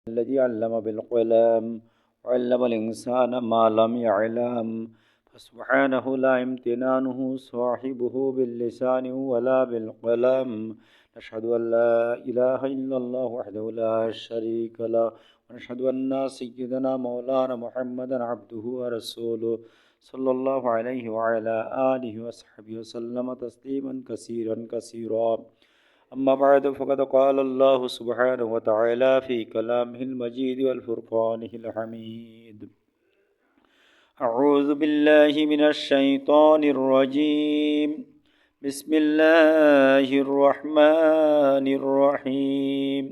الذي علم بالقلم وعلم الإنسان ما لم يعلم فسبحانه لا امتنانه صاحبه باللسان ولا بالقلم. نشهد أن لا إله إلا الله وحده لا شريك له ونشهد أن سيدنا مولانا محمدا عبده ورسوله صلى الله عليه وعلى آله وصحبه وسلم تسليما كثيرا كثيرا. أما بعد فقد قال الله سبحانه وتعالى في كلامه المجيد والفرقانه الحميد: أعوذ بالله من الشيطان الرجيم. بسم الله الرحمن الرحيم.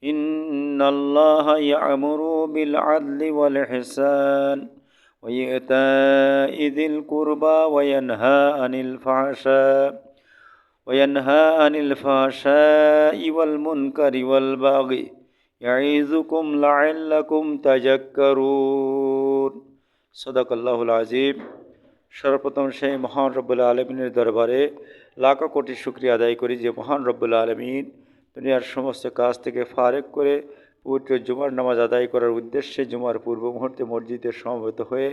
إن الله يأمر بالعدل والإحسان وإيتاء ذي القربى وينهى عن الفحشاء والمنكر والبغي يعظكم لعلكم تذكرون। সদাকাল্লাহুল আযীম। সর্বপ্রথম সেই মহান রব্বুল আলমিনের দরবারে লাখো কোটি শুকরিয়া আদায় করি যে মহান রব্বুল আলমিন দুনিয়ার সমস্ত কাজ থেকে ফারেক করে পবিত্র জুমার নামাজ আদায় করার উদ্দেশ্যে জুমার পূর্ব মুহূর্তে মসজিদে সমবেত হয়ে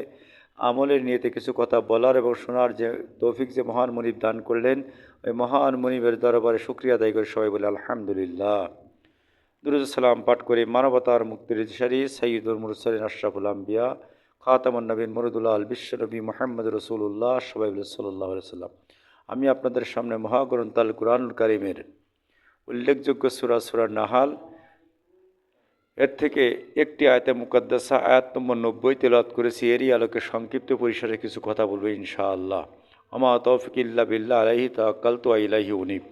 আমলের নিয়তে কিছু কথা বলার এবং শোনার যে তৌফিক যে মহান মুনিব দান করলেন, ওই মহান মুনিবের দরবারে শুকরিয়া আদায় করে সবাই বলে আলহামদুলিল্লাহ। দুরূদ সালাম পাঠ করে মানবতার মুক্তির দিশারি সাইয়্যিদুল মুরসালিন আশরাফুল আম্বিয়া খাতামুন নবীন মুরুদুল্লাহ আল বিশ্বনবী মুহাম্মদ রাসূলুল্লাহ সবাই বলে সাল্লাল্লাহু আলাইহি সাল্লাম। আমি আপনাদের সামনে মহাগ্রন্থ আল কুরআনুল কারীমের উল্লেখযোগ্য সূরা নাহাল এর থেকে একটি আয়াতে মুকাদ্দাসা আয়াত নম্বর 90 তেলাওয়াত করেছি। এরই আলোকে সংক্ষিপ্ত পরিসরে কিছু কথা বলবো ইনশাআল্লাহ। আমা তৌফিক ইল্লা বিল্লাহ আলাইহি তাওয়াক্কালতু ওয়া ইলাইহি উনীব।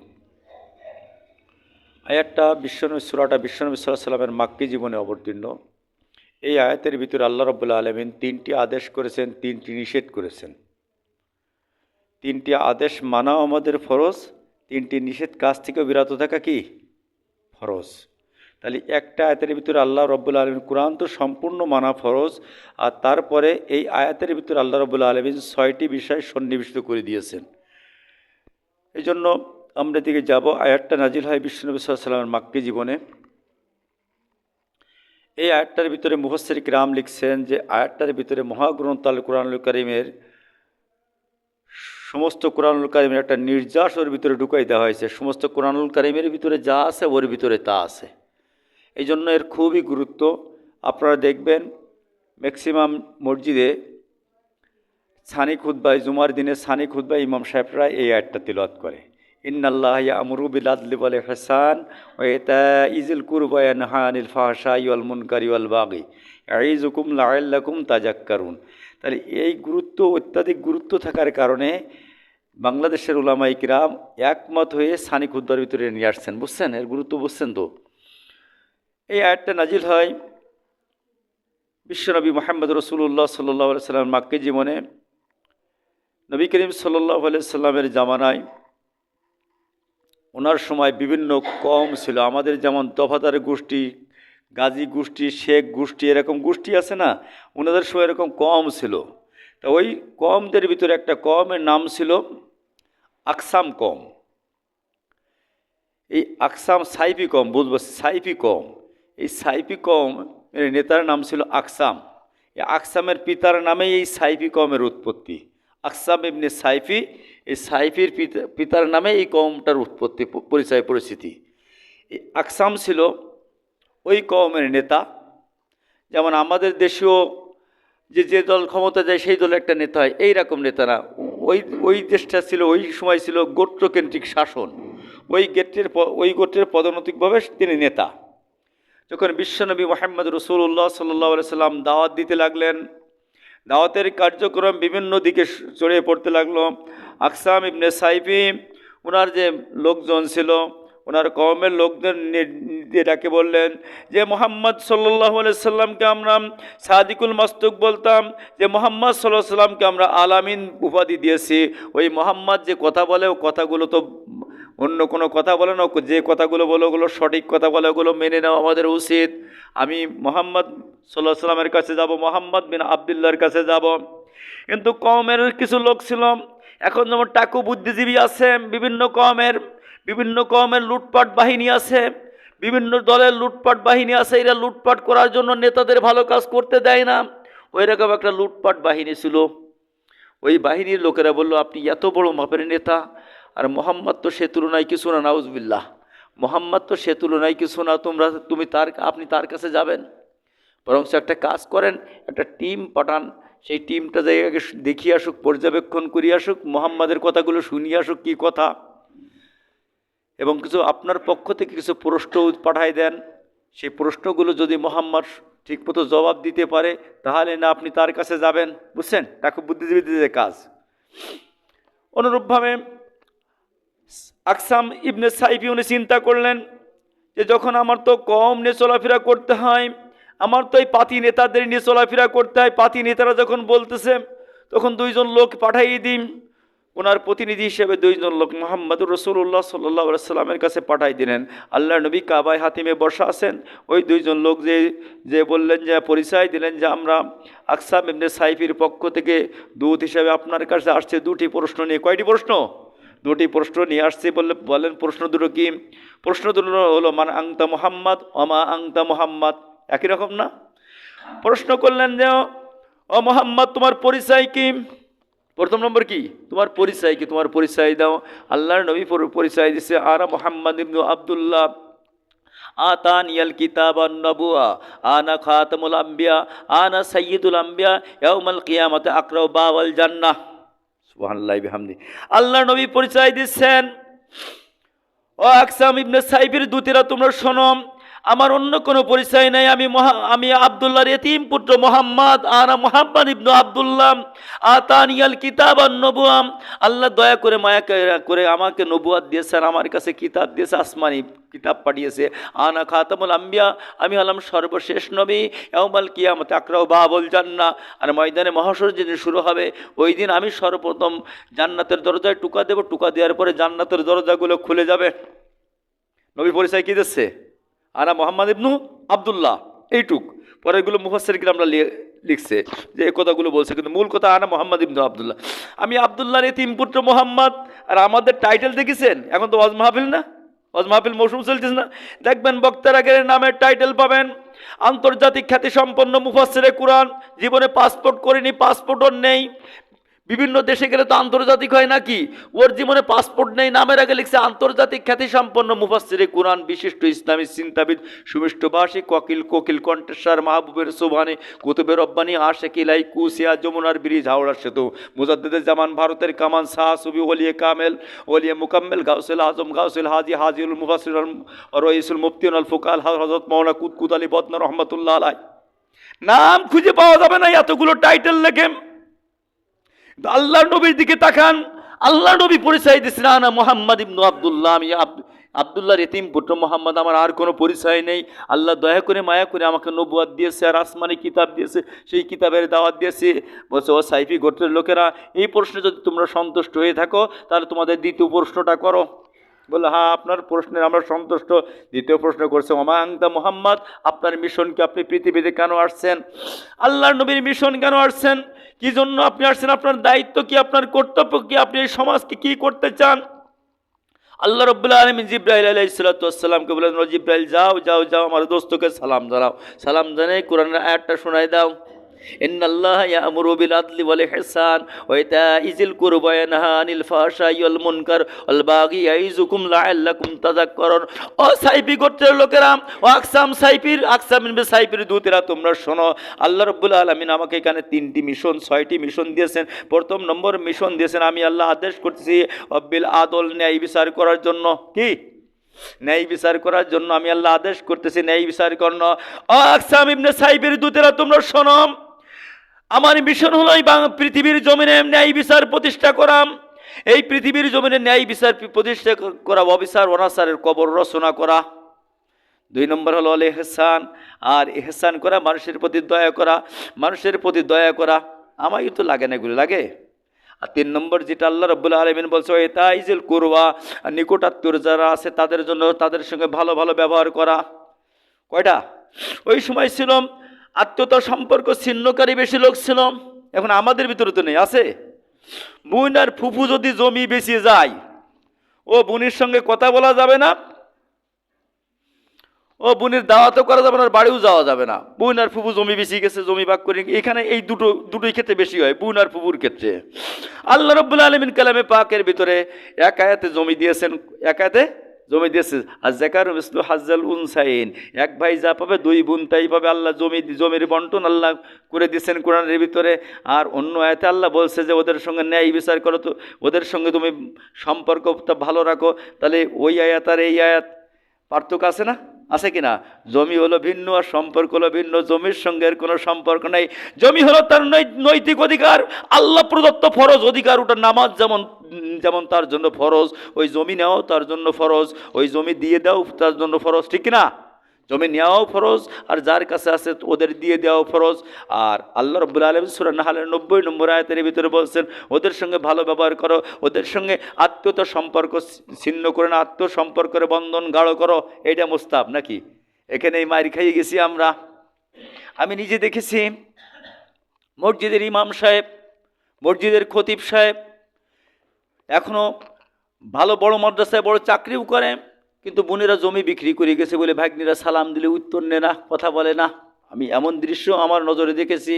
আয়াতটা সূরাটা বিশ্বনবী সাল্লাল্লাহু আলাইহি সাল্লামের মাক্কি জীবনে অবতীর্ণ। এই আয়াতের ভিতরে আল্লাহ রাব্বুল আলামিন 3টি আদেশ করেছেন, 3টি নিষেধ করেছেন। 3টি আদেশ মানা আমাদের ফরজ, 3টি নিষেধ কাজ থেকে বিরত থাকা কি ফরজ। তাহলে একটা আয়াতের ভিতরে আল্লাহ রাব্বুল আলামিন, কুরআন তো সম্পূর্ণ মানা ফরজ, আর তারপরে এই আয়াতের ভিতরে আল্লাহ রাব্বুল আলামিন 6টি বিষয় সন্নিবেশিত করে দিয়েছেন। এই জন্য আমরা দিকে যাব। আয়াতটা নাজিল হয় বিশ্বনবী সাল্লাল্লাহু আলাইহি ওয়াসাল্লামের মাক্কি জীবনে। এই আয়াতটার ভিতরে মুফাসসির কিরাম লিখছেন যে আয়াতটার ভিতরে মহাগ্রন্থ আল কুরআনুল কারীমের সমস্ত কুরআনুল কারীমের একটা নির্যাস ওর ভিতরে ঢুকাই দেওয়া হয়েছে। সমস্ত কুরআনুল কারীমের ভিতরে যা আছে ওর ভিতরে তা আছে। এই জন্য এর খুবই গুরুত্ব। আপনারা দেখবেন ম্যাক্সিমাম মসজিদে সানি খুতবায়, জুমার দিনে সানি খুতবায় ইমাম সাহেবরা এই আয়াতটা তিলাওয়াত করে। ইন্নাল্লাহ ইয়া'মুরু বিল আদলি ওয়াল ইহসান ওয়া ইতা'i যিল কুরবা ওয়া ইয়ানহা আনিল ফাহশাই ওয়াল মুনকারি ওয়াল বাগি ইয়া'iযুকুম লা'আল্লাকুম তাযাক্কারুন। তাহলে এই গুরুত্ব, অত্যাধিক গুরুত্ব থাকার কারণে বাংলাদেশের উলামায়ে কিরাম একমত হয়ে সানি খুতবার ভিতরে নিয়ে আসছেন। বুঝছেন এর গুরুত্ব? বুঝছেন তো? এই আয়াতটা নাজিল হয় বিশ্বনবী মুহাম্মদ রাসূলুল্লাহ সাল্লাল্লাহু আলাইহি সাল্লাম মাক্কি জীবনে। নবী করিম সাল্লাল্লাহু আলাইহি সাল্লামের জামানায় ওনার সময় বিভিন্ন কওম ছিল। আমাদের যেমন দফাদার গোষ্ঠী, গাজী গোষ্ঠী, শেখ গোষ্ঠী, এরকম গোষ্ঠী আছে না, ওনাদের সময় এরকম কওম ছিল। তা ওই কওমদের ভিতরে একটা কওমের নাম ছিল আকসাম কওম। এই আকসাম সাইফি কওম, বুঝবো সাইফি কওম। এই সাইফি কওম এর নেতার নাম ছিল আকসাম। এই আকসামের পিতার নামেই এই সাইফি কওমের উৎপত্তি। আকসাম ইবনে সাইফি, এই সাইফির পিতার নামে এই কওমটার উৎপত্তি, পরিচয়, পরিস্থিতি। এই আকসাম ছিল ওই কওমের নেতা। যেমন আমাদের দেশেও যে দল ক্ষমতা যায় সেই দলের একটা নেতা হয়, এইরকম নেতা না। ওই দেশটা ছিল, ওই সময় ছিল গোত্রকেন্দ্রিক শাসন। ওই গোত্রের পদনৈতিকভাবে তিনি নেতা। যখন বিশ্বনবী মুহাম্মদ রাসূলুল্লাহ সাল্লাল্লাহু আলাইহি সাল্লাম দাওয়াত দিতে লাগলেন, দাওয়াতের কার্যক্রম বিভিন্ন দিকে ছড়িয়ে পড়তে লাগলো। আকসাম ইবনে সাইফি ওনার যে লোকজন ছিল, ওনার কওমের লোকদের ডাকে বললেন যে মুহাম্মদ সাল্লাল্লাহু আলাইহি সাল্লামকে আমরা সাদিকুল মাসদুক বলতাম, যে মুহাম্মদ সাল্লাল্লাহু আলাইহি সাল্লামকে আমরা আলামিন উপাধি দিয়েছি। ওই মুহাম্মদ যে কথা বলে, ও কথাগুলো তো অন্য কোনো কথা বলে না, যে কথাগুলো বলে ওগুলো সঠিক কথা বলে, ওগুলো মেনে নেওয়া আমাদের উচিত। আমি মুহাম্মদ সাল্লাল্লাহু আলাইহি সাল্লামের কাছে যাব, মুহাম্মদ বিন আবদুল্লাহর কাছে যাব। কিন্তু কওমের কিছু লোক ছিল, এখন যেমন টাকু বুদ্ধিজীবী আছে, বিভিন্ন কওমের লুটপাট বাহিনী আছে, বিভিন্ন দলের লুটপাট বাহিনী আছে, এরা লুটপাট করার জন্য নেতাদের ভালো কাজ করতে দেয় না। ওই রকম একটা লুটপাট বাহিনী ছিল। ওই বাহিনীর লোকেরা বলল, আপনি এত বড় মাপের নেতা, আর মোহাম্মদ তো সে তুলনায় কিছু না, নাউজবিল্লাহ, মোহাম্মদ তো সে তুলনায় কিছু না, আপনি তার কাছে যাবেন? বরং একটা কাজ করেন, একটা টিম পাঠান, সেই টিমটা জায়গাকে দেখিয়ে আসুক, পর্যবেক্ষণ করিয়ে আসুক, মোহাম্মদের কথাগুলো শুনিয়ে আসুক কী কথা, এবং কিছু আপনার পক্ষ থেকে কিছু প্রশ্ন পাঠায় দেন। সেই প্রশ্নগুলো যদি মোহাম্মদ ঠিকমতো জবাব দিতে পারে, তাহলে না আপনি তার কাছে যাবেন। বুঝছেন, তা খুব বুদ্ধিজীবীদের কাজ। অনুরূপভাবে আকসাম ইবনে সাইফি উনি চিন্তা করলেন যে যখন আমার তো কম নিয়ে চলাফেরা করতে হয়, আমার তো এই পাতি নেতাদের নিয়ে চলাফেরা করতে হয়, পাতি নেতারা যখন বলতেছে তখন দুইজন লোক পাঠাইয়ে দিন। ওনার প্রতিনিধি হিসেবে দুইজন লোক মুহাম্মদুর রাসূলুল্লাহ সাল্লাল্লাহু আলাইহি সাল্লামের কাছে পাঠাই দিলেন। আল্লাহর নবী কাবায় হাতিমে বসা আছেন। ওই দুইজন লোক যে বললেন, যে পরিচয় দিলেন যে আমরা আকসাম ইবনে সাইফির পক্ষ থেকে দূত হিসেবে আপনার কাছে আসছে দুটি প্রশ্ন নিয়ে। কয়টি প্রশ্ন? দুটি প্রশ্ন নিয়ে আসছে। বলেন প্রশ্ন দুটো কি? প্রশ্ন দুটো হলো, মান আংতা মুহাম্মদ ওমা আংতা মুহাম্মদ, একই রকম না? প্রশ্ন করলেন যে, ও মুহাম্মদ, তোমার পরিচয় কি? প্রথম নম্বর কি? তোমার পরিচয় কি? তোমার পরিচয় দাও। আল্লাহর নবী পরিচয় দিচ্ছে, আনা মুহাম্মদ ইবনু আব্দুল্লাহ, আতানিয়াল কিতাব ওয়ান নবুয়া, আনা খাতামুল আম্বিয়া, আনা সাইয়্যিদুল আম্বিয়া, ইয়াউমাল কিয়ামাতি আকরাউ বাওয়াল জান্নাহ। সুবহানাল্লাহি বিহামদি। আল্লাহর নবী পরিচয় দিচ্ছেন, ও আকসাম ইবনে সাইফির দূতেরা, তোমরা শোনো, আমার অন্য কোনো পরিচয় নাই। আমি আব্দুল্লাহর এতিম পুত্র মোহাম্মদ, আনা মুহাম্মদ ইবনু আব্দুল্লাহ, আতানিয়াল কিতাব ওয়ান নবুয়া। আল্লাহ দয়া করে মায়া করে আমাকে নবুয়াত দিয়েছেন, আমার কাছে কিতাব দিয়েছে, আসমানি কিতাব পাঠিয়েছে। আনা খাতামুল আম্বিয়া, আমি হলাম সর্বশেষ নবী। ইয়াউমাল কিয়ামাতি আকরাউ বাবুল জান্নাহ, আর ময়দানে মহাশর যেদিন শুরু হবে, ওই দিন আমি সর্বপ্রথম জান্নাতের দরজায় টুকা দেব। টুকা দেওয়ার পরে জান্নাতের দরজাগুলো খুলে যাবে। নবী পরিচয় কী দিচ্ছে? আনা মোহাম্মদ ইবনু আব্দুল্লাহ, এইটুক। পরেরগুলো মুফাসসির কিরামরা লিখছে যে এই কথাগুলো বলছে, কিন্তু মূল কথা আনা মোহাম্মদ ইবনু আব্দুল্লাহ, আমি আব্দুল্লাহর এতিম পুত্র মোহাম্মদ। আর আমাদের টাইটেল দেখেছেন? এখন তো ওয়াজ মাহফিল না, ওয়াজ মাহফিল মৌসুম চলতেছে না, দেখবেন বক্তারা গেলে নামের টাইটেল পাবেন, আন্তর্জাতিক খ্যাতি সম্পন্ন মুফাসসিরে কুরআন, জীবনে পাসপোর্ট করেনি, পাসপোর্টও নেই। বিভিন্ন দেশে গেলে তো আন্তর্জাতিক হয় নাকি? ওর জীবনে পাসপোর্ট নেই, নামের আগে লিখছে আন্তর্জাতিক খ্যাতি সম্পন্ন মুফাসসিরে কুরআন, বিশিষ্ট ইসলামী চিন্তাবিদ, সুমিষ্ট ভাষী, কোকিল কণ্ঠেশ্বর, মাহবুবের সুবহানি, কুতুবের রব্বানি, আশেক ইলাই, কুসিয়া, যমুনার ব্রিজ, হাওড়ার সেতু, মুজাদ্দিদে জামান, ভারতের কামান, শাহ সুবি, ওলিয়ে কামেল, ওলিয়ে মুকাম্মেল, গাউসুল আজম, গাউসুল হাজি, হাজিউল মুফাসসির, রইসুল মুফতিউন আল ফুকাল, হযরত মাওলানা কুতকুত আলী বদনা রহমাতুল্লাহ আলাইহি। নাম খুঁজে পাওয়া যাবে না, এতগুলো টাইটেল লেখে। আল্লাহর নবীর দিকে তাকান, আল্লাহ নবী পরিচয় দিচ্ছেন, আনা মুহাম্মদ ইবনু আব্দুল্লাহ, আমি আব্দুল্লাহর এতিম পুত্র মোহাম্মদ, আমার আর কোনো পরিচয় নেই। আল্লাহ দয়া করে মায়া করে আমাকে নবুয়াত দিয়েছে, আর আসমানি কিতাব দিয়েছে, সেই কিতাবের দাওয়াত দিয়েছে। বলছে, ও সাইফি গোত্রের লোকেরা, এই প্রশ্নে যদি তোমরা সন্তুষ্ট হয়ে থাকো, তাহলে তোমাদের দ্বিতীয় প্রশ্নটা করো। বললো, হ্যাঁ, আপনার প্রশ্নে আমরা সন্তুষ্ট। দ্বিতীয় প্রশ্ন করছে, ওমা আনতা মুহাম্মদ, আপনার মিশন কি? আপনি পৃথিবীতে কেন আসছেন? আল্লাহর নবীর মিশন কেন আসছেন? কি জন্য আপনি আসছেন? আপনার দায়িত্ব কি? আপনার কর্তব্য কি? আপনি এই সমাজকে কি করতে চান? আল্লাহ রাব্বুল আলামিন জিবরাইল আলাইহিস সালাতু ওয়াস সালামকে বলেন, ও জিবরাইল, যাও আমার দোস্তকে সালাম জানাও। সালাম জানিয়ে কোরআনের আয়াতটা শোনায় দাও। ইন্নাল্লাহা ইয়া'মুরু বিল আদলি ওয়াল ইহসান ওয়া ইতা'i যিল কুরবা ওয়া ইয়ানহা আনিল ফাহশাই ওয়াল মুনকার ওয়াল বাগি ইয়াইযুকুম লাআল্লাকুম তাযাক্কারুন। ও সাইফি গোত্রের লোকেরা, ও আকসাম ইবনে সাইফির দূতেরা, তোমরা শোনো, আল্লাহ রাব্বুল আলামিন আমাকে এখানে 6টি মিশন দিয়েছেন। প্রথম নম্বর মিশন দিয়েছেন, আমি আল্লাহ আদেশ করতেছি বিল আদল, ন্যায় বিচার করার জন্য। কি? ন্যায় বিচার করার জন্য আমি আল্লাহ আদেশ করতেছি, ন্যায় বিচার করন। ও আকসাম ইবনে সাইফির দূতেরা, তোমরা শোনো, আমার মিশন হলো এই পৃথিবীর জমিনে ন্যায় বিচার প্রতিষ্ঠা করা। এই পৃথিবীর জমিনে ন্যায় বিচার প্রতিষ্ঠা করা, অবিচার অনাচারের কবর রচনা করা। 2 নম্বর হলো আল ইহসান, আর ইহসান করা, মানুষের প্রতি দয়া করা। আমাকে তো লাগে না, এগুলো লাগে। আর 3 নম্বর যেটা আল্লাহ রাব্বুল আলামিন বলছে, ইতা'i যিল কুরবা, নিকটাত্মীয় যারা আছে তাদের জন্য, তাদের সঙ্গে ভালো ব্যবহার করা। কয়টা? ওই সময় ছিল আত্মীয়তা সম্পর্ক ছিন্নকারী বেশি লোক ছিল। এখন আমাদের ভিতরে তো নেই, আছে? বোন আর ফুফু যদি জমি বেঁচে যায়, ও বোনের সঙ্গে কথা বলা যাবে না, ও বোনের দাওয়াতও করা যাবে না, আর বাড়িও যাওয়া যাবে না। বোন আর ফুফু জমি বেশি গেছে, জমি ভাগ করে, এখানে এই দুটোই ক্ষেত্রে বেশি হয়, বোন আর ফুফুর ক্ষেত্রে। আল্লাহ রাব্বুল আলামিন কালামে পাকের ভিতরে এক আয়াতে জমি দিয়েছেন, এক আয়াতে জমি দিয়েছে, আর যাকারু মিসলু হাজ্জাল উনসাইন, এক ভাই যা পাবে দুই বোন তাই পাবে। আল্লাহ জমির বন্টন আল্লাহ করে দিয়েছেন কোরআনের ভিতরে। আর অন্য আয়াতে আল্লাহ বলছে যে ওদের সঙ্গে ন্যায় বিচার করো, তো ওদের সঙ্গে তুমি সম্পর্কটা ভালো রাখো। তাহলে ওই আয়াত আর এই আয়াত পার্থক্য আছে না? আছে কি না? জমি হলো ভিন্ন আর সম্পর্ক হলো ভিন্ন। জমির সঙ্গে এর কোনো সম্পর্ক নেই। জমি হলো তার নৈতিক অধিকার, আল্লাহ প্রদত্ত ফরজ অধিকার। ওটা নামাজ যেমন যেমন তার জন্য ফরজ, ওই জমি নেওয়াও তার জন্য ফরজ, ওই জমি দিয়ে দাও তার জন্য ফরজ, ঠিক না? জমি নেওয়াও ফরজ, আর যার কাছে আছে ওদের দিয়ে দেওয়াও ফরজ। আর আল্লাহ রাব্বুল আলামিন সূরা নাহলের 90 নম্বর আয়াতের ভিতরে বলছেন ওদের সঙ্গে ভালো ব্যবহার করো, ওদের সঙ্গে আত্মীয়তার সম্পর্ক ছিন্ন করে না, আত্মসম্পর্কের বন্ধন গাঢ় করো। এটা মুস্তাহাব নাকি? এখানেই মার খাইয়ে গেছি আমরা। আমি নিজে দেখেছি মসজিদের ইমাম সাহেব, মসজিদের খতিব সাহেব এখনও ভালো বড় মাদ্রাসায় বড় চাকরিও করে, কিন্তু বোনেরা জমি বিক্রি করে গেছে বলে ভাগ্নিরা সালাম দিলে উত্তর নেয় না, কথা বলে না। আমি এমন দৃশ্য আমার নজরে দেখেছি।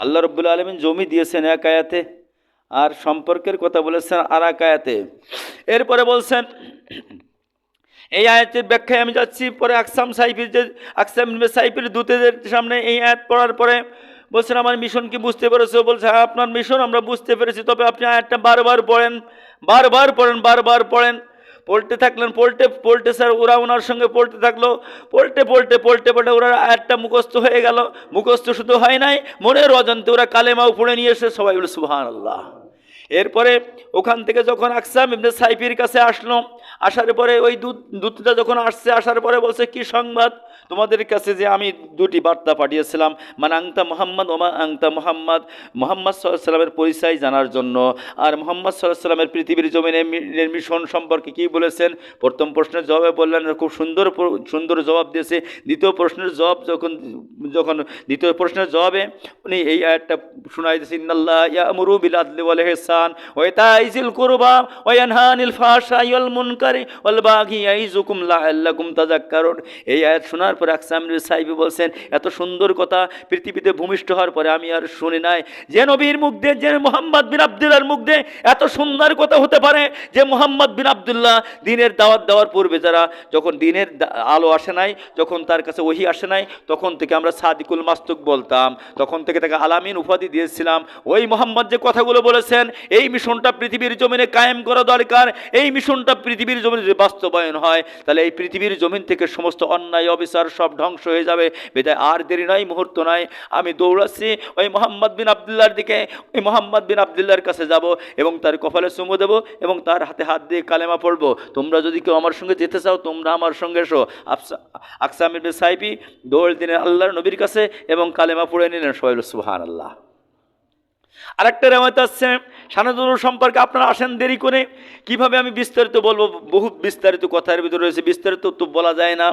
আল্লাহ রাব্বুল আলামিন জমি দিয়েছেন এক আয়াতে, আর সম্পর্কের কথা বলেছেন আর এক আয়াতে। এরপরে বলছেন, এই আয়াতের ব্যাখ্যায় আমি যাচ্ছি পরে। আকসাম ইবনে সাইফির দূতেদের সামনে এই আয়াত পড়ার পরে বলছেন আমার মিশন কি বুঝতে পেরেছো? বলছে হ্যাঁ আপনার মিশন আমরা বুঝতে পেরেছি, তবে আপনি আয়াতটা বারবার পড়েন, বারবার পড়েন। পড়তে থাকলেন, পড়তে স্যার ওরা ওনার সঙ্গে পড়তে থাকলো। পড়তে ওরা আয়াতটা মুখস্থ হয়ে গেল। মুখস্থ শুধু হয় নাই, মনের অজান্তে ওরা কালেমাও পড়ে নিয়ে এসে সবাই বলে সুবহানাল্লাহ। এরপরে ওখান থেকে যখন আকসাম ইবনে সাইফির কাছে আসলো, আসার পরে ওই দূতটা যখন আসছে, আসার পরে বলছে কি সংবাদ তোমাদের কাছে? যে আমি দুটি বার্তা পাঠিয়েছিলাম, মানে আংতা মোহাম্মদ ওমা আংতা মোহাম্মদ, মোহাম্মদ সাল্লাল্লাহু আলাইহি সাল্লামের পরিচয় জানার জন্য, আর মোহাম্মদ সাল্লাল্লাহু আলাইহি সাল্লামের পৃথিবীর জমিনের মিশন সম্পর্কে কী বলেছেন। প্রথম প্রশ্নের জবাবে বললেন, খুব সুন্দর জবাব দিয়েছে। দ্বিতীয় প্রশ্নের জবাবে উনি এই আয়াতটা শোনাই দিয়েছেন, ইন্নাল্লাহ ইয়া'মুরু বিল আদলি ওয়াল ইহসান ওয়া ইতা'i যিল কুরবা ওয়া ইয়ানহা আনিল ফাহশাই ওয়াল মুনকারি ওয়াল বাগি ইয়াইযুকুম লাআল্লাকুম তাযাক্কারুন। এই আয়াত শোনার পর আকসাম ইবনে সাইফি বলছেন, এত সুন্দর কথা পৃথিবীতে ভূমিষ্ঠ হওয়ার পরে আমি আর শুনি নাই যে নবীর মুখ দিয়ে, যে মুহাম্মদ বিন আব্দুল্লাহর মুখ দিয়ে এত সুন্দর কথা হতে পারে। যে মুহাম্মদ বিন আব্দুল্লাহ দিনের দাওয়াত দেওয়ার পূর্বে, যখন দিনের আলো আসে নাই, যখন তার কাছে ওহী আসে নাই, তখন থেকে আমরা সাদিকুল মাসদুক বলতাম, তখন থেকে তাকে আলামিন উপাধি দিয়েছিলাম। ওই মুহাম্মদ যে কথাগুলো বলেছেন, এই মিশনটা পৃথিবীর জমিনে কায়েম করা দরকার। এই মিশনটা পৃথিবীর জমিনে যদি বাস্তবায়ন হয়, তাহলে এই পৃথিবীর জমিন থেকে সমস্ত অন্যায় অবিচার সব ধ্বংস হয়ে যাবে। বিধায় আর দেরি নয়, মুহূর্ত নয়, আমি দৌড়াচ্ছি ওই মুহাম্মদ বিন আব্দুল্লাহর দিকে। ওই মুহাম্মদ বিন আব্দুল্লাহর কাছে যাব এবং তার কপালে চুমু দেবো এবং তার হাতে হাত দিয়ে কালেমা পড়বো। তোমরা যদি কেউ আমার সঙ্গে যেতে চাও, তোমরা আমার সঙ্গে এসো। আকসাম ইবনে সাইফি দৌড় দিলেন আল্লাহর নবীর কাছে এবং কালেমা পড়ে নিলেন। সবাই সুবহানাল্লাহ। আরেকটা রেওয়ায়েত আছে শানাদুর সম্পর্কে, আপনারা আসেন দেরি করে, কিভাবে আমি বিস্তারিত বলবো, বহুত বিস্তারিত কথার ভিতরে রয়েছে, বিস্তারিত তো বলা যায় না।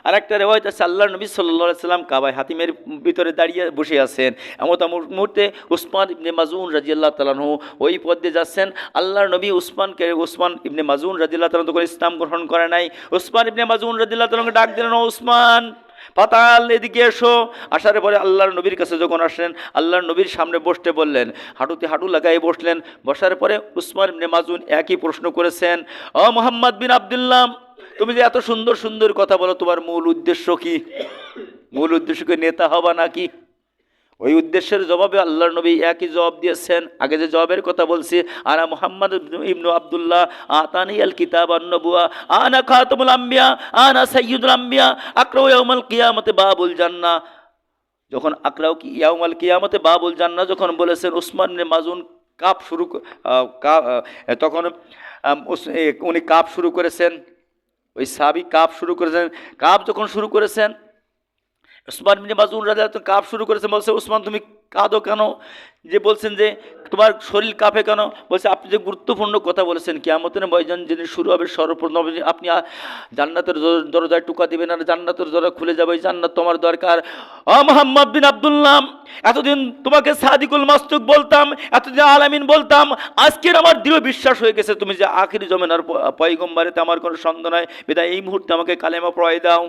আরেকটা রেওয়ায়েত আছে আল্লাহর নবী সাল্লাল্লাহু আলাইহি সাল্লাম কাবায় হাতিমের ভিতরে দাঁড়িয়ে বসে আছেন। এমন মুহূর্তে উসমান ইবনে মাজুন রাদিয়াল্লাহু তাআলা আনহু ওই পথ দিয়ে যাচ্ছেন। আল্লাহর নবী উসমান ইবনে মাজুন রাদিয়াল্লাহু তাআলা তখন ইসলাম গ্রহণ করে নাই। উসমান ইবনে মাজুন রাদিয়াল্লাহু তাআলাকে ডাক দিলেন, ও উসমান পাতাল এদিকে এসো। আসার পরে আল্লাহর নবীর কাছে যখন আসলেন, আল্লাহর নবীর সামনে বসতে বললেন, হাঁটুতে হাঁটু লাগাই বসলেন। বসার পরে উসমান ইবনে মাজুন একই প্রশ্ন করেছেন, ও মুহাম্মদ বিন আব্দুল্লাহ, তুমি যে এত সুন্দর কথা বলো, তোমার মূল উদ্দেশ্য কি? মূল উদ্দেশ্য কি নেতা হবা নাকি? ওই উদ্দেশ্যের জবাবে আল্লাহর নবী একই জবাব দিয়েছেন। আগে যে জবাবের কথা বলছি, আনা মুহাম্মদ ইবনু আব্দুল্লাহ আতানি আল কিতাব ওয়ান নবুওয়া আনা খাতামুল আম্বিয়া আনা সাইয়্যিদুল আম্বিয়া আকরাউ ইয়াউমাল কিয়ামতে বাবুল জান্নাহ। যখন আকরাউ ইয়াউমাল কিয়ামতে বাবুল জান্নাহ যখন বলেছেন, উসমান ইবনে মাজুন তখন উনি কাপ শুরু করেছেন। ওই সাহাবী কাপ শুরু করেছেন। কাপ যখন শুরু করেছেন, উসমান ইবনে মাজুন রাদিয়াল্লাহু আনহু কাপ শুরু করেছে। বলছে, উসমান তুমি কাঁদো কেন? যে বলছেন যে তোমার শরীর কাঁপে কেন? বলছে, আপনি যে গুরুত্বপূর্ণ কথা বলেছেন, কিয়ামতের ময়দান যেদিন শুরু হবে, সর্বপ্রথম আপনি জান্নাতের দরজায় টুকা দিবেন আর জান্নাতের দরজা খুলে যাবে, জান্নাত তোমার দরকার। ও মুহাম্মদ বিন আব্দুল্লাহ, এতদিন তোমাকে সাদিকুল মাসদুক বলতাম, এতদিন আলামিন বলতাম, আজকের আমার দৃঢ় বিশ্বাস হয়ে গেছে তুমি যে আখিরি জমানার পয়গম্বর, এতে আমার কোনো সন্দেহ নাই। বিধায় এই মুহূর্তে আমাকে কালেমা পড়াই দাও।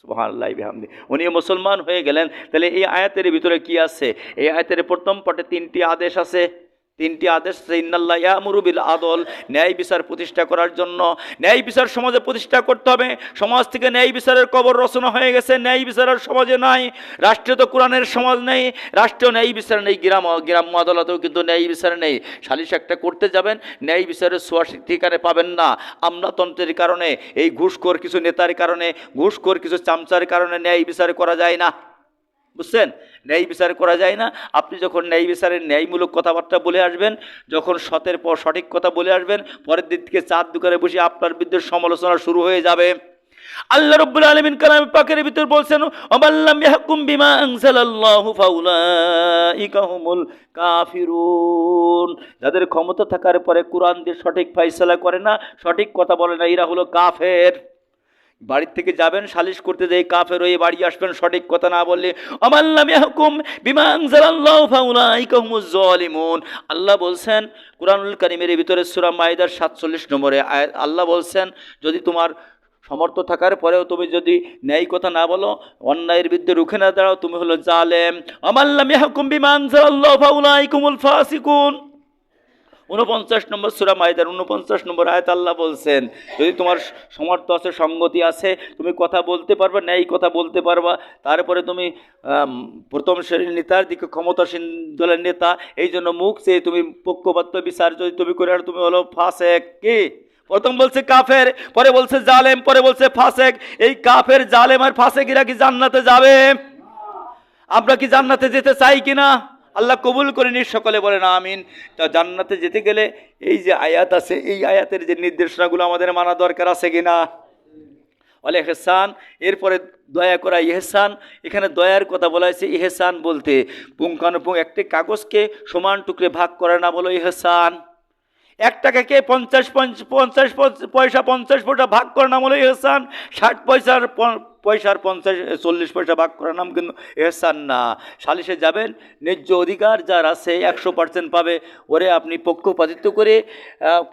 সুবহানাল্লাহি বিহামদি। উনিও মুসলমান হয়ে গেলেন। তাহলে এই আয়াতের ভিতরে কি আছে? এই আয়াতের প্রথম পার্টে 3টি আদেশ আছে। 3টি আদেশ, ইন্নাল্লাহ ইয়ামুরু বিল আদল, ন্যায় বিচার প্রতিষ্ঠা করার জন্য। ন্যায় বিচার সমাজে প্রতিষ্ঠা করতে হবে। সমাজ থেকে ন্যায় বিচারের কবর রচনা হয়ে গেছে, ন্যায় বিচারের সমাজে নাই। রাষ্ট্রে তো কোরআনের সমাজ নেই, রাষ্ট্রেও ন্যায় বিচার নেই, গ্রাম্য আদালতেও কিন্তু ন্যায় বিচার নেই। সালিশ একটা করতে যাবেন, ন্যায় বিচারের ছোঁয়া ঠিকানে পাবেন না। আমলাতন্ত্রের কারণে, এই ঘুষখোর কিছু নেতার কারণে, ঘুষখোর কিছু চামচার কারণে ন্যায় বিচার করা যায় না। বুঝছেন? ন্যায় বিচার করা যায় না। আপনি যখন ন্যায় বিচারের ন্যায়মূলক কথাবার্তা বলে আসবেন, যখন সতের পর সঠিক কথা বলে আসবেন, পরের দিক থেকে চাঁদ দোকানে বসে আপনার বিরুদ্ধে সমালোচনা শুরু হয়ে যাবে। আল্লাহ রাব্বুল আলামিন কালামে পাকের ভিতর বলছেন, ওয়ামাল্লাম ইয়াহকুম বিমা আনজালাল্লাহু ফাউলাইকা হুমুল কাফিরুন। যাদের ক্ষমতা থাকার পরে কোরআন দিয়ে সঠিক ফায়সালা করে না, সঠিক কথা বলে না, এরা হলো কাফের। বাড়ির থেকে যাবেন সালিশ করতে, যাই কাফের হয়ে বাড়ি আসবেন সঠিক কথা না বললে। ওয়ামাল্লাম ইয়াহকুম বিমা আনজালাল্লাহু ফাউলাইকা হুমুজ জালিমুন। আল্লাহ বলছেন কুরআনুল কারীমের ভিতরে সূরা মাইদার 47 নম্বরে আয়াত, আল্লাহ বলছেন যদি তোমার সমর্থ থাকার পরেও তুমি যদি ন্যায় কথা না বলো, অন্যায়ের বিরুদ্ধে রুখে না দাঁড়াও, তুমি হলো জালেম। ওয়ামাল্লাম ইয়াহকুম বিমা আনজালাল্লাহু ফাউলাইকা হুমুল ফাসিকুন। 49 নম্বর সূরা মাইদার 49 নম্বর আয়াত আল্লাহ বলছেন যদি তোমার সমর্থ আছে, সঙ্গতি আছে, তুমি কথা বলতে পারবা, ন্যায় কথা বলতে পারবা, তারপরে তুমি প্রথম শ্রেণীর নেতার দিকে ক্ষমতাসীন দলের নেতা, এই জন্য মুখ চেয়ে তুমি পক্ষপাত বিচার যদি তুমি করে, আর তুমি হলো ফাসেক। কি? প্রথম বলছে কাফের, পরে বলছে জালেম, পরে বলছে ফাসেক। এই কাফের, জালেম আর ফাসেকিরা কি জান্নাতে যাবে? আমরা কি জান্নাতে যেতে চাই কিনা? আল্লাহ কবুল করেনি, সকলে বলেন আমিন। তা জান্নাতে যেতে গেলে এই যে আয়াত আছে, এই আয়াতের যে নির্দেশনাগুলো আমাদের মানা দরকার আছে কিনা? ওয়াল ইহসান, এরপরে দয়া করা ইহসান। এখানে দয়ার কথা বলা হয়েছে। ইহসান বলতে পুঙ্খানুপুঙ্খ একটি কাগজকে সমান টুকরে ভাগ করে না বলো ইহসান। 1 টাকাকে 50 পয়সা 50 পয়সা ভাগ করার নাম হলো ইহসান। 60 পয়সার 40 পয়সা ভাগ করার নাম কিন্তু ইহসান না। সালিশে যাবেন, ন্যায্য অধিকার যার আছে 100% পাবে, ওরে আপনি পক্ষপাতিত্ব করে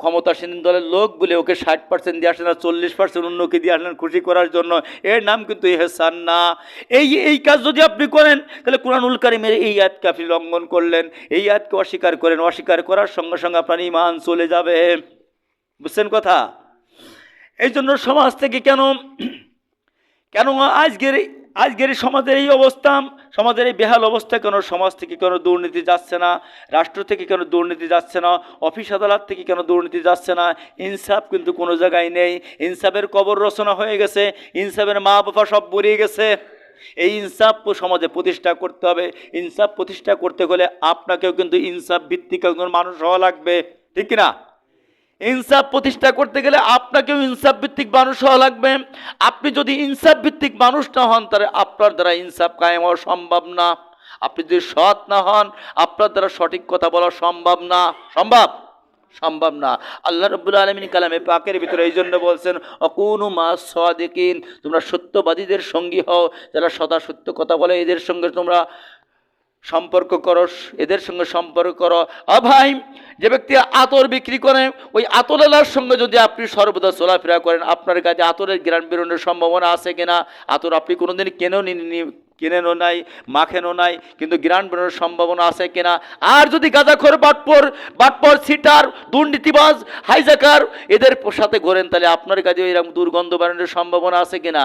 ক্ষমতাসীন দলের লোক বলে ওকে 60% দিয়ে আসলেন, আর 40% অন্যকে দিয়ে আসলেন খুশি করার জন্য, এর নাম কিন্তু ইহসান না। এই কাজ যদি আপনি করেন, তাহলে কুরআনুল কারীমের এই আয়াতকে আপনি লঙ্ঘন করলেন, এই আয়াতকে অস্বীকার করেন। অস্বীকার করার সঙ্গে সঙ্গে আপনার ঈমান চলে যাবে। বুঝছেন কথা? এই জন্য সমাজ থেকে কেন আজকের সমাজের এই অবস্থা, সমাজের এই বেহাল অবস্থা কেন? সমাজ থেকে কেন দুর্নীতি যাচ্ছে না? রাষ্ট্র থেকে কেন দুর্নীতি যাচ্ছে না? অফিস আদালত থেকে কেন দুর্নীতি যাচ্ছে না? ইনসাফ কিন্তু কোনো জায়গায় নেই। ইনসাফের কবর রচনা হয়ে গেছে, ইনসাফের মা বাবা সব বেরিয়ে গেছে। এই ইনসাফ সমাজে প্রতিষ্ঠা করতে হবে। ইনসাফ প্রতিষ্ঠা করতে হলে আপনাকেও কিন্তু ইনসাফ ভিত্তিক একজন মানুষ হওয়া লাগবে, ঠিক কিনা? ইনসাফ প্রতিষ্ঠা করতে গেলে আপনাকেও ইনসাফ ভিত্তিক মানুষ হওয়া লাগবে। আপনি যদি ইনসাফ ভিত্তিক মানুষ না হন, তাহলে আপনার দ্বারা ইনসাফ কায়েম হওয়া সম্ভব না। আপনি যদি সৎ না হন, আপনার দ্বারা সঠিক কথা বলা সম্ভব না। সম্ভব না। আল্লাহ রাব্বুল আলামিন কালামে পাকের ভিতরে এই জন্য বলছেন, অকুনু মাস সাদিকিন, তোমরা সত্যবাদীদের সঙ্গী হও, যারা সদা সত্য কথা বলে এদের সঙ্গে তোমরা সম্পর্ক করো, এদের সঙ্গে সম্পর্ক করো। ভাই, যে ব্যক্তি আতর বিক্রি করে, ওই আতরওয়ালার সঙ্গে যদি আপনি সর্বদা চলাফেরা করেন, আপনার কাছে আতরের ঘ্রাণ বেরোনোর সম্ভাবনা আছে কিনা? আতর আপনি কোনোদিন কেনেনও নাই, মাখেনও নাই, কিন্তু ঘ্রাণ বেরোনোর সম্ভাবনা আছে কিনা? আর যদি গাঁজাখোর, বাটপর, সিটার, দুর্নীতিবাজ, হাইজাকার এদের সাথে ঘোরেন, তাহলে আপনার কাছে এরকম দুর্গন্ধ বেরোনোর সম্ভাবনা আছে কিনা?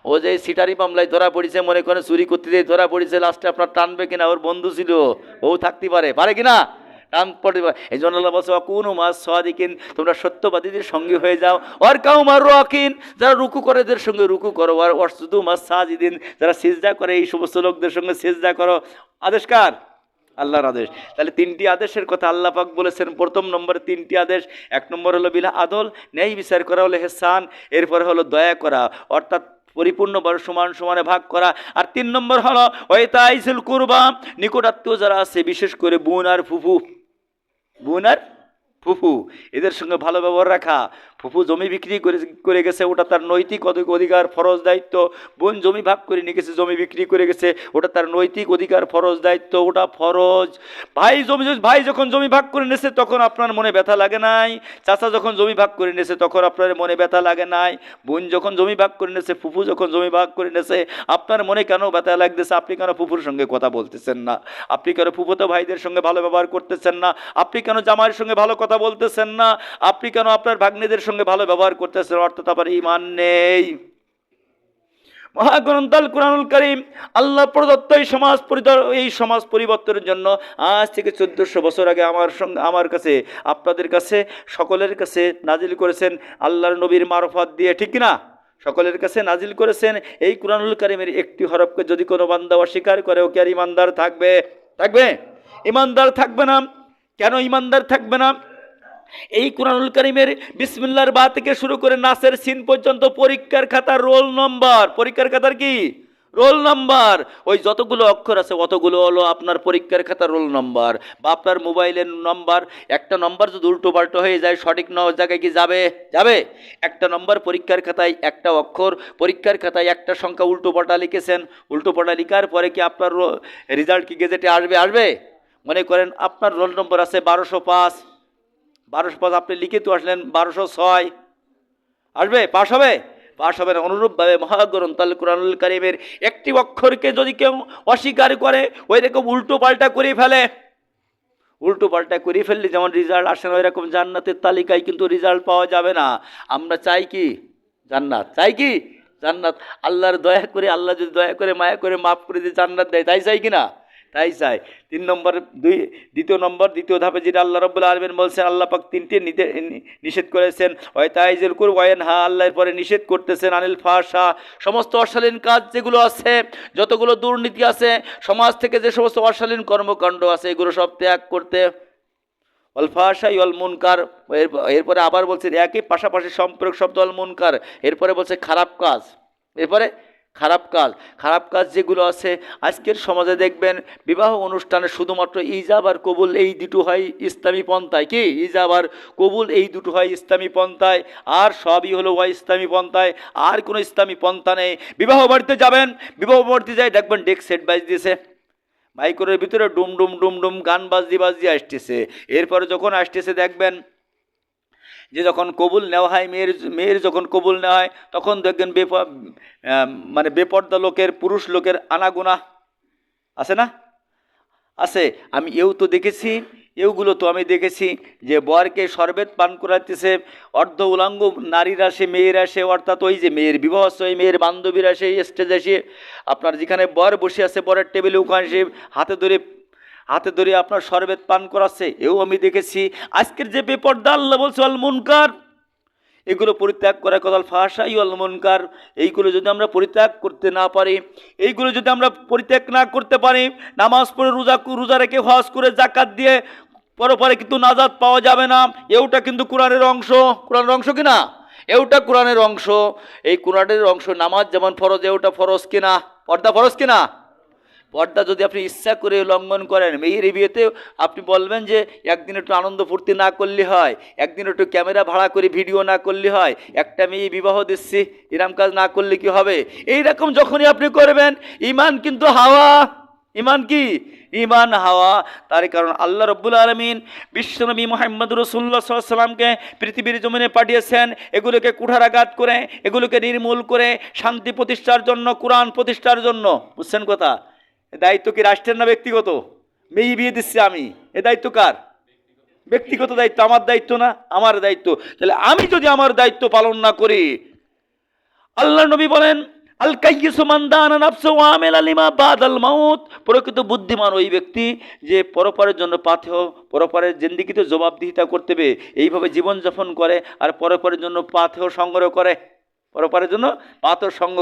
ও যে সিটারি মামলায় ধরা পড়েছে, মনে করেন চুরি করতে দিয়ে ধরা পড়েছে, লাস্টে আপনার টানবে কিনা? ওর বন্ধু ছিল, ও থাকতে পারে কিনা? টান পড়ে। এই জন্য আল্লাহ বলছে, অকুনু মাস সাদিকিন, তোমরা সত্যবাদীদের সঙ্গী হয়ে যাও। ওর কাউমার রাকিন, যারা রুকু করে এদের সঙ্গে রুকু করো। আর ওয়াসজুদু মাস সাজিদিন, যারা সিজদা করে এই সমস্ত লোকদের সঙ্গে সিজদা করো। আদেশ কার? আল্লাহর আদেশ। তাহলে 3টি আদেশের কথা আল্লাহ পাক বলেছেন। প্রথম নম্বরে 3টি আদেশ। 1 নম্বর হলো বিল আদল, ন্যায় বিচার করা হলো ইহসান। এরপরে হলো দয়া করা, অর্থাৎ পরিপূর্ণভাবে সমানে ভাগ করা। আর 3 নম্বর হলো ওয়াইতাইসুল কুরবা, নিকটাত্মীয় যারা আছে, বিশেষ করে বোন আর ফুফু, এদের সঙ্গে ভালো ব্যবহার রাখা। ফুফু জমি বিক্রি করে গেছে, ওটা তার নৈতিক অধিকার, ফরজ দায়িত্ব। বোন জমি ভাগ করে নিয়ে গেছে, জমি বিক্রি করে গেছে, ওটা তার নৈতিক অধিকার, ফরজ দায়িত্ব, ওটা ফরজ। ভাই যখন জমি ভাগ করে নিয়েছে তখন আপনার মনে ব্যথা লাগে নাই। চাচা যখন জমি ভাগ করে নিয়েছে তখন আপনার মনে ব্যথা লাগে নাই। বোন যখন জমি ভাগ করে নিয়েছে, ফুফু যখন জমি ভাগ করে নিয়েছে, আপনার মনে কেন ব্যথা লাগতেছে? আপনি কেন ফুফুর সঙ্গে কথা বলতেছেন না? আপনি কেন ফুফুতো ভাইদের সঙ্গে ভালো ব্যবহার করতেছেন না? আপনি কেন জামাইয়ের সঙ্গে ভালো কথা বলতেছেন না? আপনি কেন আপনার ভাগ্নেদের সঙ্গে ভালো ব্যবহার করতেছেন? অর্থাৎ আপনার ঈমান নেই। মহাগ্রন্থ আল কুরআনুল কারীম আল্লাহ প্রদত্ত এই সমাজ পরিবর্তনের জন্য আজ থেকে 1400 বছর আগে আমার কাছে, আপনাদের কাছে, সকলের কাছে নাজিল করেছেন আল্লাহর নবীর মারফত দিয়ে, ঠিক না? সকলের কাছে নাজিল করেছেন এই কুরআনুল কারীমের একটি হরফকে যদি কোনো বান্দা অস্বীকার করে, ও কি আর ঈমানদার থাকবে? ঈমানদার থাকবে না। কেন ঈমানদার থাকবে না? এই কুরআনুল কারীমের বিসমিল্লাহর বা থেকে শুরু করে নাসের সিন পর্যন্ত পরীক্ষার খাতার রোল নম্বর, পরীক্ষার খাতার কি রোল নাম্বার, ওই যতগুলো অক্ষর আছে অতগুলো হলো আপনার পরীক্ষার খাতার রোল নম্বর বা আপনার মোবাইলের নম্বর। একটা নম্বর যদি উল্টো পাল্টো হয়ে যায় সঠিক জায়গায় কি যাবে? একটা নম্বর পরীক্ষার খাতায়, একটা অক্ষর পরীক্ষার খাতায়, একটা সংখ্যা উল্টো পাল্টা লিখেছেন, উল্টো পাল্টা লিখার পরে কি আপনার রেজাল্ট কি গেজেটে আসবে? মনে করেন আপনার রোল নম্বর আছে 1205, আপনি লিখে তো আসলেন 1206, আসবে? পাস হবে না। অনুরূপভাবে মহাগ্রন্থ আল কুরআনুল কারীমের একটি অক্ষরকে যদি কেউ অস্বীকার করে, ওই রকম উল্টো পাল্টা করে ফেললে যেমন রেজাল্ট আসে না, ওই রকম জান্নাতের তালিকায় কিন্তু রেজাল্ট পাওয়া যাবে না। আমরা চাই কি? জান্নাত। আল্লাহর দয়া করে, আল্লাহ যদি দয়া করে মায়া করে মাফ করে দিয়ে জান্নাত দেয়, তাই চাই কিনা? তাই চাই। দ্বিতীয় ধাপে যেটা আল্লাহ রাব্বুল আলামিন বলছেন, আল্লাহ পাক তিনটে নিষেধ করেছেন। ওয়াইতাইজিল কুর ওয়ায়ানহা, আল্লাহর পরে নিষেধ করতেছেন আনিল ফাহশা, সমস্ত অশালীন কাজ যেগুলো আছে, যতগুলো দুর্নীতি আছে, সমাজ থেকে যে সমস্ত অশালীন কর্মকাণ্ড আছে, এগুলো সব ত্যাগ করতে। ওয়াল ফাহশা ওয়াল মুনকার, এরপরে আবার বলছে একই পাশাপাশি সম্পর্ক শব্দ ওয়াল মুনকার, এরপরে বলছে খারাপ কাজ, এরপরে খারাপ কাজ যেগুলো আছে। আজকের সমাজে দেখবেন বিবাহ অনুষ্ঠানে শুধুমাত্র ইজাব আর কবুল এই দুটো হয় ইসলামী পন্থায়। কি ইজাব আর কবুল এই দুটো হয় ইসলামী পন্থায়, আর সবই হলো ইসলামী পন্থায়, আর কোনো ইসলামী পন্থা নেই। বিবাহ বাড়িতে যাবেন, বিবাহ বাড়িতে যাই দেখবেন ডেক সেট বাজ দিয়েছে, মাইক্রোর ভিতরে ডুম ডুম ডুম ডুম গান বাজদি আসতেছে। এরপরে যখন আসতেছে দেখবেন যে যখন কবুল নেওয়া হয়, মেয়ের যখন কবুল নেওয়া হয়, তখন দেখবেন বেপর্দা লোকের, পুরুষ লোকের আনাগোনা আছে না? আছে। এগুলো তো আমি দেখেছি যে বরকে শরবত পান করাতেছে অর্ধ উলাঙ্গ নারীরা, মেয়েরা, অর্থাৎ ওই যে মেয়ের বিবাহ আছে, ওই মেয়ের বান্ধবীরা সেই স্টেজে এসে আপনার যেখানে বর বসে আছে, বরের টেবিলে ওখানে সে হাতে ধরে আপনার শরবত পান করাচ্ছে, এও আমি দেখেছি। আজকের যে বেপর্দা, আল্লাহ বলছে আল মুনকার, এগুলো পরিত্যাগ করার কথা। ফাহশা ওয়াল মুনকার, এইগুলো যদি আমরা পরিত্যাগ করতে না পারি, না করতে পারি, নামাজ পড়ে রোজা রেখে, হজ করে, জাকাত দিয়ে পরে কিন্তু নাজাত পাওয়া যাবে না। এওটা কিন্তু কোরআনের অংশ কিনা? এওটা কোরআনের অংশ। এই কোরআনের অংশ। নামাজ যেমন ফরজ, এওটা ফরজ কিনা? পর্দা ফরজ কিনা? পর্দা যদি আপনি ইচ্ছা করে লঙ্ঘন করেন, মেয়ের বিয়েতে আপনি বলবেন যে একদিন একটু আনন্দ ফুর্তি না করলে হয়, একদিন একটু ক্যামেরা ভাড়া করে ভিডিও না করলে হয়, একটা মেয়ে বিবাহ দিচ্ছি, এরম কাজ না করলে কি হবে? এইরকম যখনই আপনি করবেন, ঈমান কিন্তু হাওয়া। ঈমান কি? ঈমান হাওয়া। তার কারণ আল্লাহ রাব্বুল আলামিন বিশ্বনবী মুহাম্মদ রাসূলুল্লাহ সাল্লাল্লাহু আলাইহি ওয়াসাল্লামকে পৃথিবীর জমিনে পাঠিয়েছেন এগুলোকে কুঠারাঘাত করে, এগুলোকে নির্মূল করে, শান্তি প্রতিষ্ঠার জন্য, কোরআন প্রতিষ্ঠার জন্য। বুঝছেন কথা? দায়িত্ব কি রাষ্ট্রের না ব্যক্তিগত? মেয়ে বিয়ে দিচ্ছি আমি, এ দায়িত্ব কার? ব্যক্তিগত দায়িত্ব। আমার দায়িত্ব না? আমার দায়িত্ব। তাহলে আমি যদি আমার দায়িত্ব পালন না করি, আল্লাহ নবী বলেন আল কাইয়িসু মান দানা নাফসু ওয়া আমিলা লিমা বাদাল মাউত, প্রকৃত বুদ্ধিমান ওই ব্যক্তি যে পরপরের জন্য পরপরের জিন্দেগিতে জবাবদিহিতা করতে হবে, এইভাবে জীবনযাপন করে আর পরপরের জন্য পাথেয় সংগ্রহ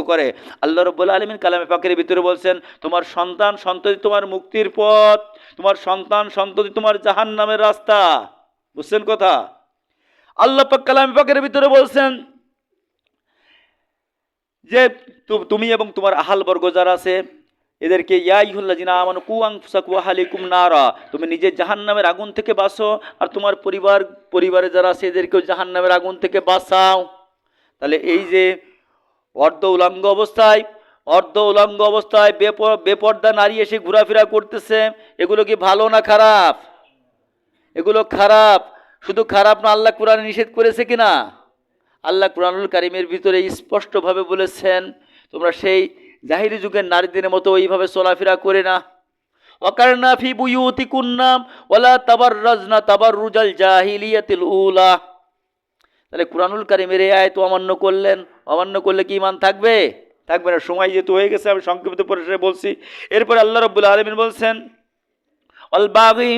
করে, আল্লাহ রাব্বুল আলামিন কালামে পাকের ভিতরে বলছেন, তোমার সন্তান সন্ততি তোমার মুক্তির পথ, তোমার সন্তান সন্ততি তোমার জাহান্নামের রাস্তা। বুঝছেন কথা? আল্লাহ পাক কালামে পাকের ভিতরে বলছেন যে তুমি এবং তোমার আহাল বর্গ যারা আছে, এদেরকে ইয়া আইয়ুহাল্লাযিনা আমানু কু আনফুসাকুম ওয়া আহলিকুম নারা, তুমি নিজে জাহান্নামের আগুন থেকে বাঁচো আর তোমার পরিবারে যারা আছে এদেরকেও জাহান্নামের আগুন থেকে বাঁচাও। তাহলে এই যে অর্ধ উলঙ্গ অবস্থায় বেপর্দা নারী এসে ঘোরাফেরা করতেছে, এগুলো কি ভালো না খারাপ? এগুলো খারাপ। শুধু খারাপ না, আল্লাহ কোরআনে নিষেধ করেছে কিনা? আল্লাহ কুরআনুল কারীমের ভিতরে স্পষ্টভাবে বলেছেন তোমরা সেই জাহিরি যুগের নারীদের মতো ওইভাবে চলাফেরা করে না। ওয়াকারনা ফি বুয়ুতিকুন্না ওয়ালা তাবাররাজনা তাবাররুজাল জাহিলিয়াতিল উলা। তাহলে কুরআনুল কারীমের এই আয়াত অমান্য করলে কি ঈমান থাকবে? থাকবে না। সময় যেহেতু হয়ে গেছে আমি সংক্ষিপ্ত পরিসরে বলছি। এরপরে আল্লাহ রাব্বুল আলামিন বলছেন অল বাগী,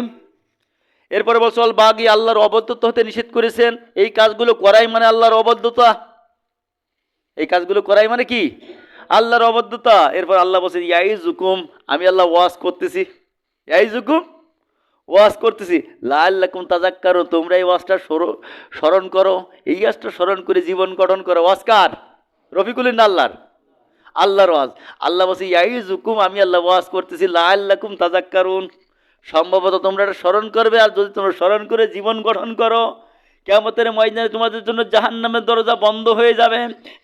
এরপরে বলছে অল বাগী, আল্লাহর অবাধ্যতা হতে নিষেধ করেছেন। এই কাজগুলো করাই মানে আল্লাহর অবাধ্যতা। এই কাজগুলো করাই মানে কি? আল্লাহর অবাধ্যতা। এরপর আল্লাহ বলছেন ইয়াইজুকুম, আমি আল্লাহ ওয়াজ করতেছি। ইয়াইজুকুম, ওয়াজ করতেছি। লাআল্লাকুম তাযাক্কারুন, তোমরা এই ওয়াজটা স্মরণ করো, এই ওয়াজটা স্মরণ করে জীবন গঠন করো। ওয়াজ কার? রফিকুলিন আল্লাহর ওয়াজ। আল্লাহ বলছে ইয়াইজুকুম, আমি আল্লাহ ওয়াজ করতেছি, লাআল্লাকুম তাযাক্কারুন, সম্ভবত তোমরা এটা স্মরণ করবে। আর যদি তোমরা স্মরণ করে জীবন গঠন করো, কিয়ামতের ময়দানে তোমাদের জন্য জাহান্নামের দরজা বন্ধ হয়ে যাবে,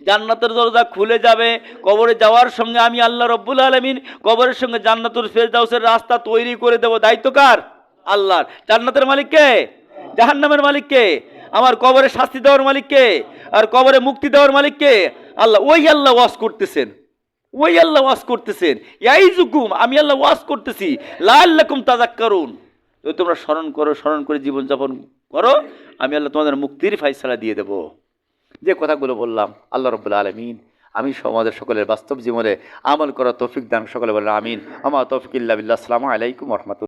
জান্নাতের দরজা খুলে যাবে। কবরে যাওয়ার সঙ্গে আমি আল্লাহ রব্বুল আলামিন কবরের সঙ্গে জান্নাতুল ফেরদাউসের রাস্তা তৈরি করে দেব। দায়িত্ব কার? আল্লাহর। জান্নাতের মালিক কে? জাহান্নামের মালিক কে? আমার কবরে শাস্তি দেওয়ার মালিক কে? আর কবরে মুক্তি দেওয়ার মালিক কে? আল্লাহ। ওই আল্লাহ ওয়াজ করতেছেন, ইয়াইজুকুম, আমি আল্লাহ ওয়াজ করতেছি, লাআল্লাকুম তাযাক্কারুন, যদি তোমরা স্মরণ করে জীবনযাপন করো, আমি আল্লাহ তোমাদের মুক্তির ফায়সালা দিয়ে দেব। যে কথাগুলো বললাম আল্লাহ রাব্বুল আলামিন আমি আমাদের সকলের বাস্তব জীবনে আমল করা তৌফিক দান। সকলে বলেন আমিন। আমা তৌফিক ইল্লা বিল্লাহ। আসসালামু আলাইকুম ওয়া রাহমাতুল্লাহ।